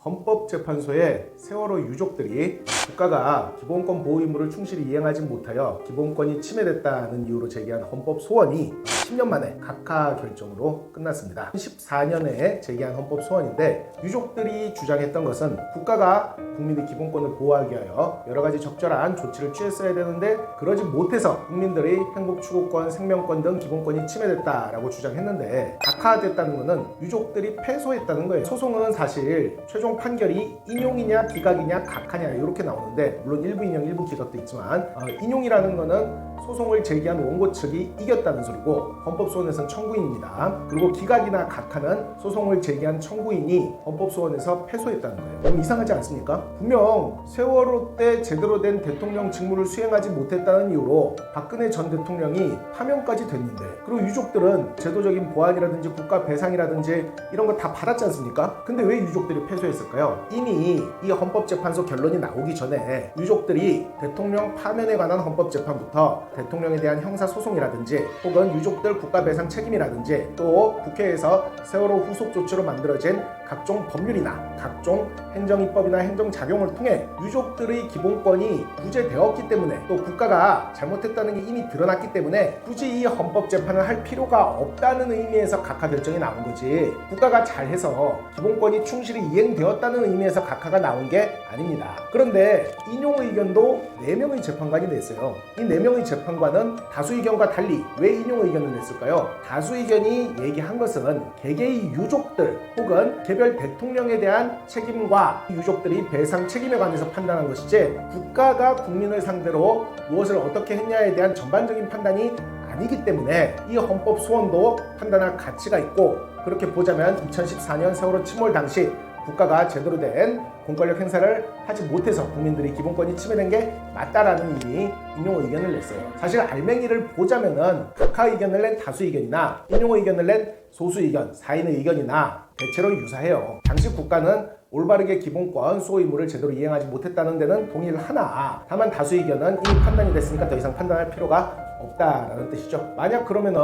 헌법재판소의 세월호 유족들이 국가가 기본권 보호 의무를 충실히 이행하지 못하여 기본권이 침해됐다는 이유로 제기한 헌법 소원이 10년 만에 각하 결정으로 끝났습니다. 14년에 제기한 헌법 소원인데 유족들이 주장했던 것은 국가가 국민의 기본권을 보호하기 위하여 여러 가지 적절한 조치를 취했어야 되는데 그러지 못해서 국민들의 행복 추구권, 생명권 등 기본권이 침해됐다라고 주장했는데 각하됐다는 것은 유족들이 패소했다는 거예요. 소송은 사실 최종 판결이 인용이냐 기각이냐 각하냐 이렇게 나오는데 물론 일부 인용 일부 기각도 있지만 인용이라는 거는 소송을 제기한 원고 측이 이겼다는 소리고 헌법소원에서는 청구인입니다. 그리고 기각이나 각하는 소송을 제기한 청구인이 헌법소원에서 패소했다는 거예요. 너무 이상하지 않습니까? 분명 세월호 때 제대로 된 대통령 직무를 수행하지 못했다는 이유로 박근혜 전 대통령이 파면까지 됐는데 그리고 유족들은 제도적인 보완이라든지 국가 배상이라든지 이런 거 다 받았지 않습니까? 근데 왜 유족들이 패소했을까요? 이미 이 헌법재판소 결론이 나오기 전에 유족들이 대통령 파면에 관한 헌법재판부터 대통령에 대한 형사소송이라든지 혹은 유족들 국가배상 책임이라든지 또 국회에서 세월호 후속 조치로 만들어진 각종 법률이나 각종 행정입법이나 행정작용을 통해 유족들의 기본권이 구제되었기 때문에 또 국가가 잘못했다는 게 이미 드러났기 때문에 굳이 이 헌법재판을 할 필요가 없다는 의미에서 각하 결정이 나온 거지 국가가 잘해서 기본권이 충실히 이행되었다는 의미에서 각하가 나온 게 아닙니다. 그런데 인용 의견도 4명의 재판관이 냈어요. 이 4명의 재판관은 다수 의견과 달리 왜 인용 의견을 냈을까요? 다수 의견이 얘기한 것은 개개의 유족들 혹은 개별 대통령에 대한 책임과 유족들이 배상 책임에 관해서 판단한 것이지 국가가 국민을 상대로 무엇을 어떻게 했냐에 대한 전반적인 판단이 아니기 때문에 이 헌법 소원도 판단할 가치가 있고 그렇게 보자면 2014년 세월호 침몰 당시 국가가 제대로 된 공권력 행사를 하지 못해서 국민들이 기본권이 침해된 게 맞다라는 의미 인용 의견을 냈어요. 사실 알맹이를 보자면은 각하 의견을 낸 다수 의견이나 인용 의견을 낸 소수 의견, 4인의 의견이나 대체로 유사해요. 당시 국가는 올바르게 기본권 수호 의무를 제대로 이행하지 못했다는 데는 동의를 하나 다만 다수 의견은 이미 판단이 됐으니까 더 이상 판단할 필요가 없다라는 뜻이죠. 만약 그러면은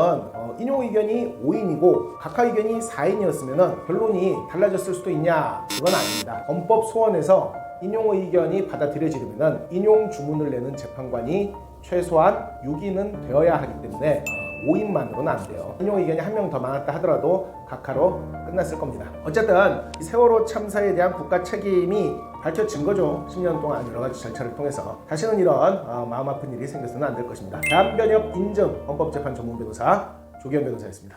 인용 의견이 5인이고 각하 의견이 4인이었으면은 결론이 달라졌을 수도 있냐? 그건 아닙니다. 헌법 소원에서 인용 의견이 받아들여지려면은 인용 주문을 내는 재판관이 최소한 6인은 되어야 하기 때문에 5인만으로는 안 돼요. 인용 의견이 한 명 더 많았다 하더라도 각하로 끝났을 겁니다. 어쨌든 이 세월호 참사에 대한 국가 책임이 밝혀진 거죠. 10년 동안 여러 가지 절차를 통해서 다시는 이런 마음 아픈 일이 생겨서는 안 될 것입니다. 대한변협 인증 헌법재판 전문 변호사 조기현 변호사였습니다.